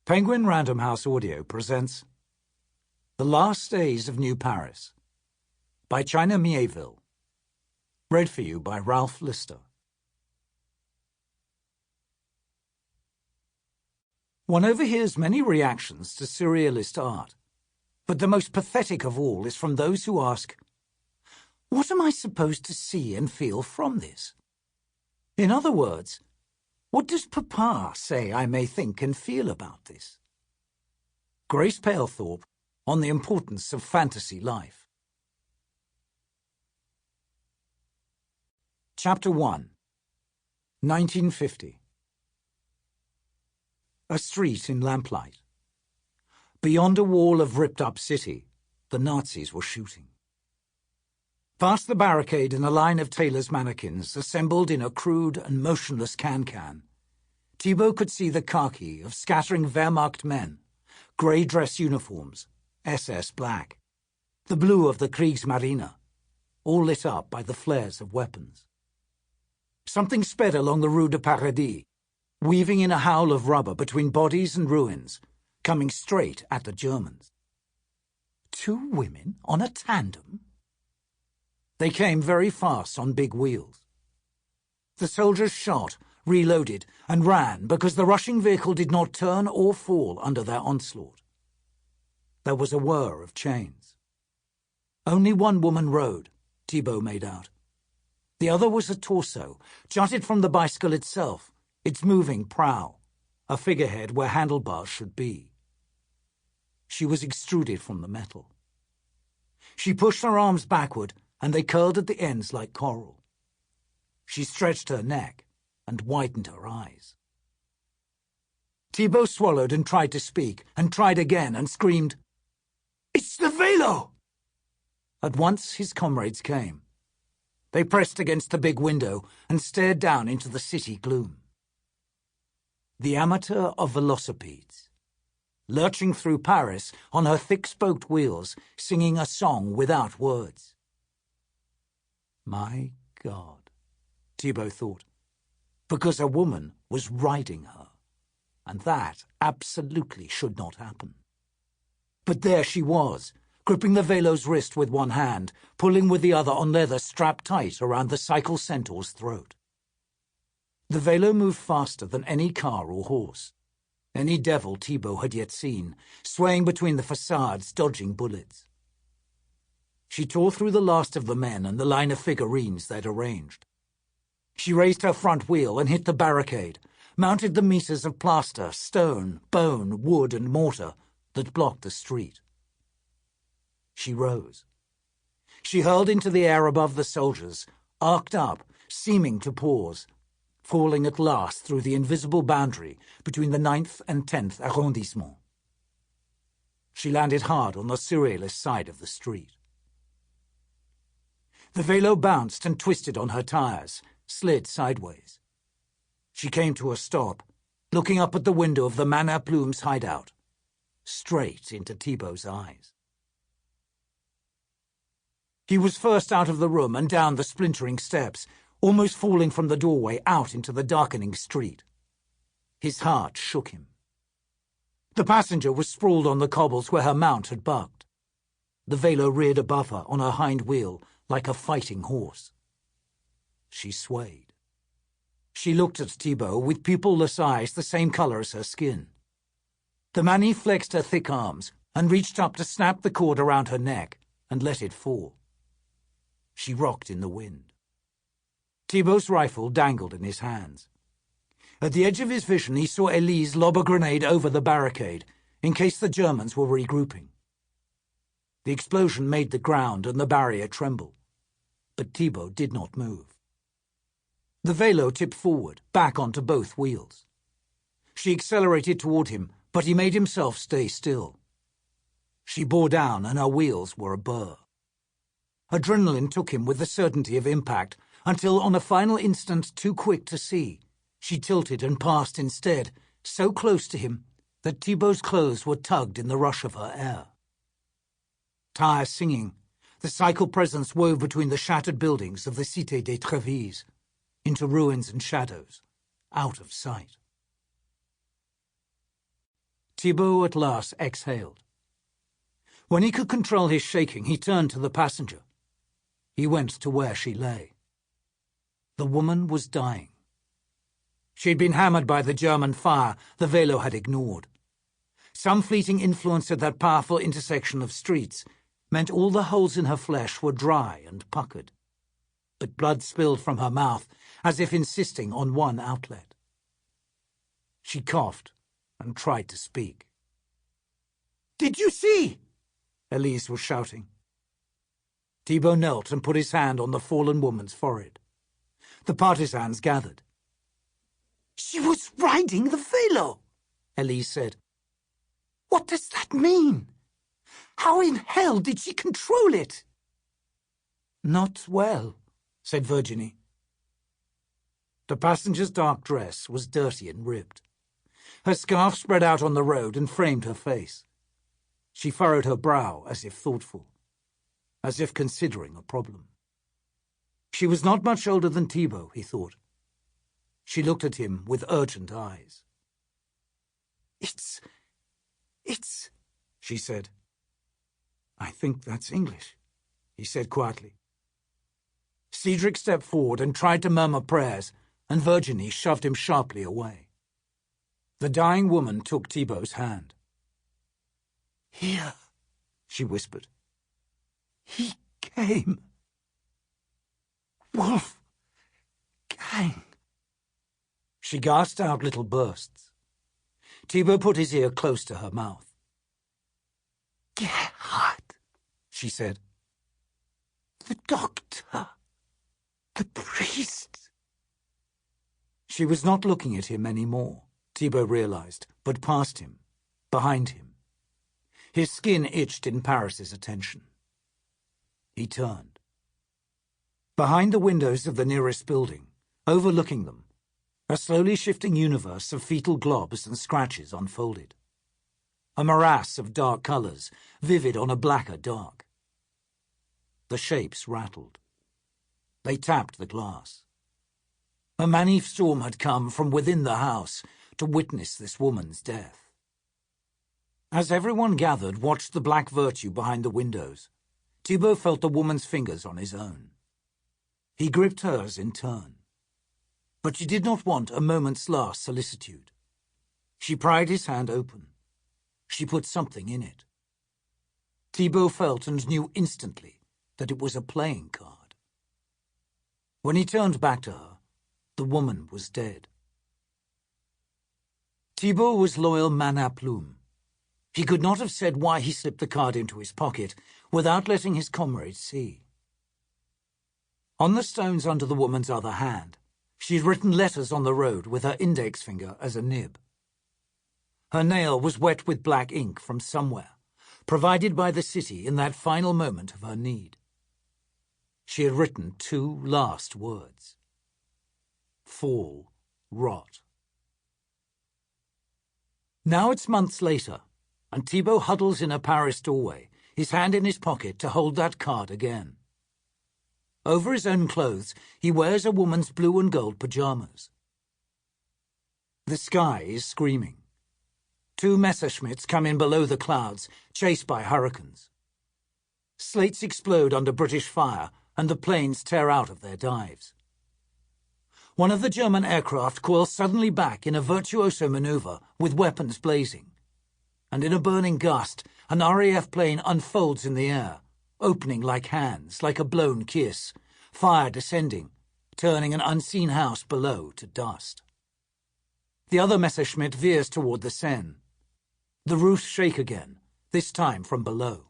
Penguin Random House Audio presents The Last Days of New Paris by China Miéville. Read for you by Ralph Lister. One overhears many reactions to surrealist art, but the most pathetic of all is from those who ask, "What am I supposed to see and feel from this?" In other words, what does Papa say I may think and feel about this? Grace Palethorpe on the importance of fantasy life. Chapter 1, 1950. A street in lamplight. Beyond a wall of ripped-up city, the Nazis were shooting. Past the barricade and a line of tailors' mannequins assembled in a crude and motionless can-can, Thibault could see the khaki of scattering Wehrmacht men, grey dress uniforms, SS black, the blue of the Kriegsmarine, all lit up by the flares of weapons. Something sped along the Rue de Paradis, weaving in a howl of rubber between bodies and ruins, coming straight at the Germans. 2 women on a tandem? They came very fast on big wheels. The soldiers shot, reloaded, and ran because the rushing vehicle did not turn or fall under their onslaught. There was a whir of chains. Only one woman rode, Thibault made out. The other was a torso, jutted from the bicycle itself, its moving prow, a figurehead where handlebars should be. She was extruded from the metal. She pushed her arms backward, and they curled at the ends like coral. She stretched her neck and widened her eyes. Thibault swallowed and tried to speak, and tried again and screamed, "It's the Velo!" At once his comrades came. They pressed against the big window and stared down into the city gloom. The amateur of velocipedes, lurching through Paris on her thick-spoked wheels, singing a song without words. My God, Thibault thought, because a woman was riding her, and that absolutely should not happen. But there she was, gripping the Velo's wrist with one hand, pulling with the other on leather strapped tight around the cycle centaur's throat. The Velo moved faster than any car or horse, any devil Thibault had yet seen, swaying between the facades, dodging bullets. She tore through the last of the men and the line of figurines they'd arranged. She raised her front wheel and hit the barricade, mounted the meters of plaster, stone, bone, wood, and mortar that blocked the street. She rose. She hurled into the air above the soldiers, arced up, seeming to pause, falling at last through the invisible boundary between the 9th and 10th arrondissement. She landed hard on the surrealist side of the street. The Velo bounced and twisted on her tires, slid sideways. She came to a stop, looking up at the window of the Man à Plume's hideout, straight into Thibault's eyes. He was first out of the room and down the splintering steps, almost falling from the doorway out into the darkening street. His heart shook him. The passenger was sprawled on the cobbles where her mount had bucked. The Velo reared above her on her hind wheel like a fighting horse. She swayed. She looked at Thibault with pupil-less eyes the same color as her skin. The Manie flexed her thick arms and reached up to snap the cord around her neck and let it fall. She rocked in the wind. Thibault's rifle dangled in his hands. At the edge of his vision he saw Elise lob a grenade over the barricade in case the Germans were regrouping. The explosion made the ground and the barrier tremble, but Thibault did not move. The Velo tipped forward, back onto both wheels. She accelerated toward him, but he made himself stay still. She bore down and her wheels were a burr. Adrenaline took him with the certainty of impact, until on a final instant too quick to see, she tilted and passed instead, so close to him that Thibault's clothes were tugged in the rush of her air. Tires singing, the cycle presence wove between the shattered buildings of the Cité des Trevises, into ruins and shadows, out of sight. Thibault at last exhaled. When he could control his shaking, he turned to the passenger. He went to where she lay. The woman was dying. She'd been hammered by the German fire the Velo had ignored. Some fleeting influence at that powerful intersection of streets meant all the holes in her flesh were dry and puckered. But blood spilled from her mouth, as if insisting on one outlet. She coughed and tried to speak. "Did you see?" Elise was shouting. Thibault knelt and put his hand on the fallen woman's forehead. The partisans gathered. "She was riding the Velo," Elise said. "What does that mean? How in hell did she control it?" "Not well," said Virginie. The passenger's dark dress was dirty and ripped. Her scarf spread out on the road and framed her face. She furrowed her brow as if thoughtful, as if considering a problem. She was not much older than Thibault, he thought. She looked at him with urgent eyes. It's, she said. "I think that's English," he said quietly. Cedric stepped forward and tried to murmur prayers, and Virginie shoved him sharply away. The dying woman took Thibault's hand. "Here," she whispered. "He came. Wolf gang." She gasped out little bursts. Thibault put his ear close to her mouth. "Gerhard," she said. "The doctor. The priest." She was not looking at him any more, Thibault realized, but past him, behind him. His skin itched in Paris's attention. He turned. Behind the windows of the nearest building, overlooking them, a slowly shifting universe of fetal globs and scratches unfolded. A morass of dark colours, vivid on a blacker dark. The shapes rattled. They tapped the glass. A manif storm had come from within the house to witness this woman's death. As everyone gathered watched the black virtue behind the windows, Thibault felt the woman's fingers on his own. He gripped hers in turn. But she did not want a moment's last solicitude. She pried his hand open. She put something in it. Thibault felt and knew instantly that it was a playing card. When he turned back to her, the woman was dead. Thibault was loyal man à plume. He could not have said why he slipped the card into his pocket without letting his comrades see. On the stones under the woman's other hand, she had written letters on the road with her index finger as a nib. Her nail was wet with black ink from somewhere, provided by the city in that final moment of her need. She had written two last words. Fall, rot. Now it's months later, and Thibault huddles in a Paris doorway, his hand in his pocket to hold that card again. Over his own clothes, he wears a woman's blue and gold pajamas. The sky is screaming. Two Messerschmitts come in below the clouds, chased by hurricanes. Slates explode under British fire, and the planes tear out of their dives. One of the German aircraft coils suddenly back in a virtuoso maneuver with weapons blazing. And in a burning gust, an RAF plane unfolds in the air, opening like hands, like a blown kiss, fire descending, turning an unseen house below to dust. The other Messerschmitt veers toward the Seine. The roofs shake again, this time from below.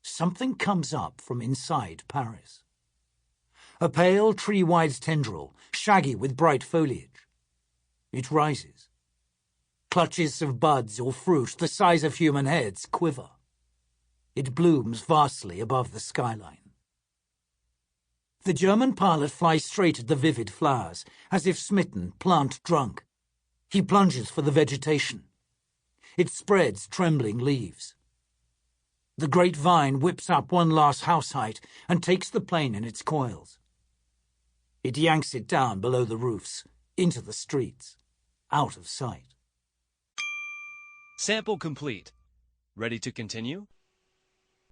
Something comes up from inside Paris. A pale, tree-wide tendril, shaggy with bright foliage. It rises. Clutches of buds or fruit the size of human heads quiver. It blooms vastly above the skyline. The German pilot flies straight at the vivid flowers, as if smitten, plant-drunk. He plunges for the vegetation. It spreads trembling leaves. The great vine whips up one last house height and takes the plane in its coils. It yanks it down below the roofs, into the streets, out of sight. Sample complete. Ready to continue?